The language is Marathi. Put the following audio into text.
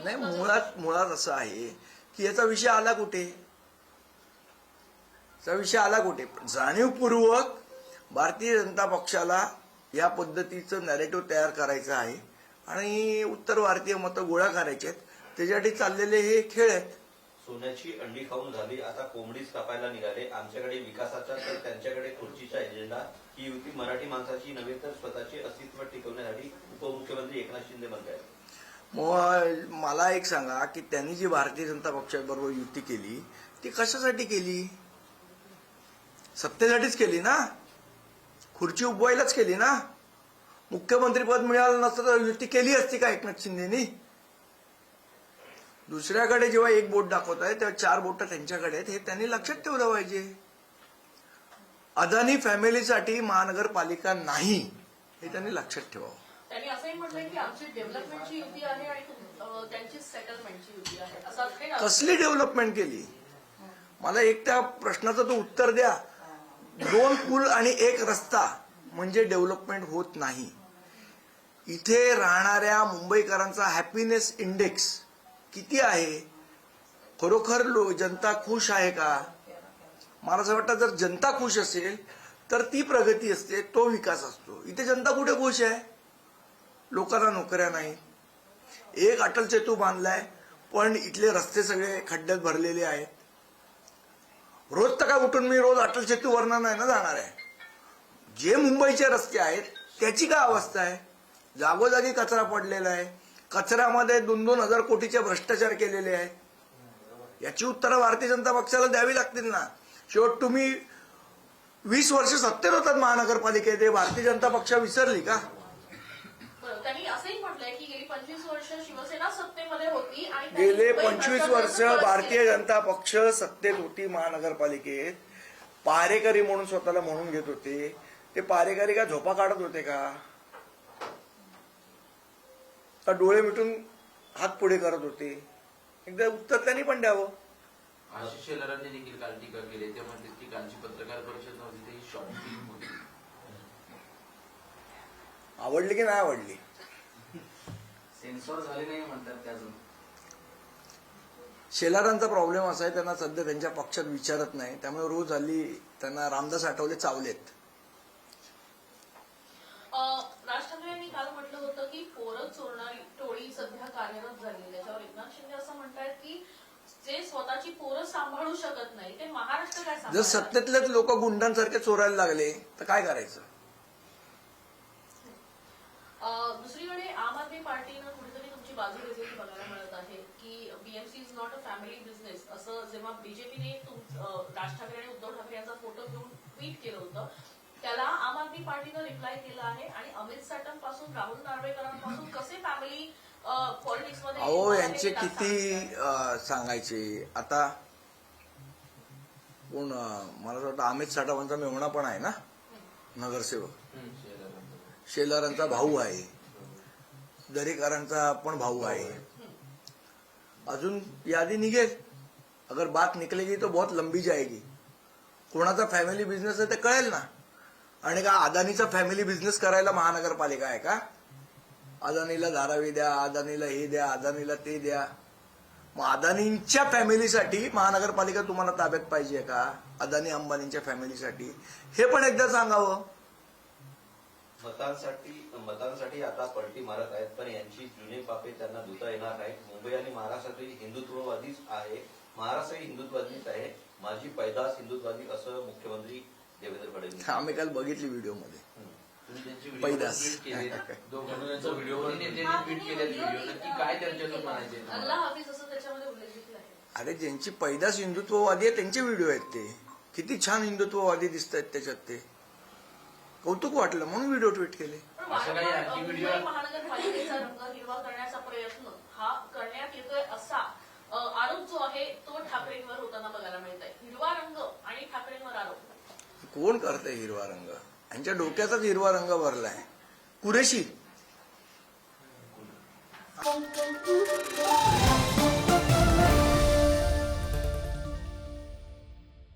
नाही, मुळात असं आहे की याचा विषय आला कुठे, जाणीवपूर्वक भारतीय जनता पक्षाला या पद्धतीचं नॅरेटिव्ह तयार करायचं आहे आणि उत्तर भारतीय मतं गोळा करायचे आहेत, त्याच्यासाठी चाललेले हे खेळ आहेत. सोन्याची अंडी खाऊन झाली, आता कोंबडीच कापायला निघाले. आमच्याकडे विकासाचा तर त्यांच्याकडे खुर्चीचा एजेंडा. ही युती मराठी माणसाची नव्हे तर स्वतःचे अस्तित्व टिकवण्यासाठी उपमुख्यमंत्री एकनाथ शिंदे म्हणत आहेत. मग मला एक सांगा की त्यांनी जी भारतीय जनता पक्षाबरोबर युती केली ती कशासाठी केली? सत्तेसाठीच केली ना, खुर्ची उभवायलाच केली ना. मुख्यमंत्रीपद मिळालं नसतं तर युती केली असती का एकनाथ शिंदेनी? दुसऱ्याकडे जेव्हा एक बोट दाखवत आहे तेव्हा 4 बोट त्यांच्याकडे आहेत, हे त्यांनी लक्षात ठेवलं पाहिजे. अदानी फॅमिलीसाठी महानगरपालिका नाही, हे त्यांनी लक्षात ठेवावं. त्यांनी असंही म्हटलंय की आमची डेव्हलपमेंटची युती आहे आणि त्यांची सेटलमेंटची युती आहे. कसली डेव्हलपमेंट केली? मला एक त्या प्रश्नाचं तो उत्तर द्या. 2 पूल आणि 1 रस्ता म्हणजे डेव्हलपमेंट होत नाही. इथे राहणाऱ्या मुंबईकरांचा हॅपीनेस इंडेक्स किती आहे? खरोखर जनता खुश आहे का? मला असं वाटतं जर जनता खुश असेल तर ती प्रगती असते, तो विकास असतो. इथे जनता कुठे खुश आहे? लोकांना नोकऱ्या नाही. एक अटल सेतू बांधलाय पण इथले रस्ते सगळे खड्ड्यात भरलेले आहेत. रोज तर काय उठून मी रोज अटल सेतूवरनं नाही ना जाणार आहे. जे मुंबईचे रस्ते आहेत त्याची काय अवस्था आहे? जागोजागी कचरा पडलेला आहे. कचऱ्यामध्ये 2-2 हजार कोटीचे भ्रष्टाचार केलेले आहेत. याची उत्तरं भारतीय जनता पक्षाला द्यावी लागतील ना. शेवट तुम्ही 20 वर्ष सत्तेत होतात महानगरपालिकेत, हे भारतीय जनता पक्ष विसरली का? त्यांनी असंही म्हटलंय की गेली 25 वर्ष शिवसेना सत्तेमध्ये होती आणि गेले 25 वर्ष भारतीय जनता पक्ष सत्तेत होती महानगरपालिकेत. पारेकरी म्हणून स्वतःला म्हणून घेत होते. ते पारेकरी का झोपा काढत होते का डोळे मिटून हात पुढे करत होते? एकदा उत्तर त्यांनी पण द्यावं. आशिष शेलारांनी देखील काल टीका केली. ते म्हणतात की कालची पत्रकार परिषद नव्हती, ती शॉर्ट फिल्म होती. आवडली की नाही आवडली? सेन्सॉर झाले नाही म्हणतात ते अजून. शेलारांचा प्रॉब्लेम असा आहे, त्यांना सध्या त्यांच्या पक्षात विचारत नाही, त्यामुळे रोज हल्ली त्यांना रामदास आठवले चावलेत. राज ठाकरे यांनी काल म्हटलं होतं की पोरं चोरणारी टोळी सध्या कार्यरत झाली. त्याच्यावर एकनाथ शिंदे असं म्हणतायत की जे स्वतःची पोरं सांभाळू शकत नाही ते महाराष्ट्र काय जर सांभाळणार? सत्तेतलेच लोक गुंडांसारखे चोरायला लागले तर काय करायचं? दुसरीकडे आम आदमी पार्टीनं कुठेतरी तुमची बाजू घेतलेली बघायला मिळत आहे की BMC is not a family business, असं जेव्हा बीजेपीने राज ठाकरे आणि उद्धव ठाकरे यांचा फोटो घेऊन ट्विट केलं होतं त्याला आम आदमी पार्टीनं रिप्लाय केला आहे. आणि अमित साटम पासून राहुल नार्वेकरांपासून कसे फॅमिली पॉलिटिक्समध्ये अहो यांचे किती सांगायचे. आता कोण मला वाटतं अमित साटमांचा मेहुणा पण आहे ना नगरसेवक, शेलारांचा भाऊ आहे, दरेकरांचा पण भाऊ आहे. अजून यादी निघेल. अगर बात निकलेगी तो बहुत लंबी जाएगी. कोणाचा फॅमिली बिझनेस आहे ते कळेल ना. आणि का अदानीचा फॅमिली बिझनेस करायला महानगरपालिका आहे का? अदानीला धारावी द्या, अदानीला हे द्या, अदानीला ते द्या. मग अदानींच्या फॅमिलीसाठी महानगरपालिका तुम्हाला ताब्यात पाहिजे का? अदानी अंबानींच्या फॅमिलीसाठी? हे पण एकदा सांगावं. मतांसाठी आता पलटी मारत आहेत, पण यांची जुने पापे त्यांना धुता येणार नाहीत. मुंबई आणि महाराष्ट्रातही हिंदुत्ववादीच आहे. महाराष्ट्रही हिंदुत्ववादीच आहे. माझी पैदास हिंदुत्ववादी, असं मुख्यमंत्री देवेंद्र फडणवीस. आम्ही काल बघितली व्हिडिओमध्ये पैदास. अल्लाह हाफिज असं त्याच्यामध्ये उल्लेखित आहे. अरे ज्यांची पैदास हिंदुत्ववादी आहे त्यांचे व्हिडिओ आहेत ते. किती छान हिंदुत्ववादी दिसत आहेत त्याच्यात. ते कौतुक वाटलं म्हणून व्हिडिओ ट्विट केले. मुंबई महानगरपालिकेचा रंग हिरवा करण्याचा प्रयत्न हा करण्यात येतोय असा आरोप जो आहे तो ठाकरेंवर होताना बघायला मिळत आहे. हिरवा रंग आणि ठाकरेंवर आरोप. कोण करतंय हिरवा रंग? यांच्या डोक्याचाच हिरवा रंग भरलाय. कुरेशी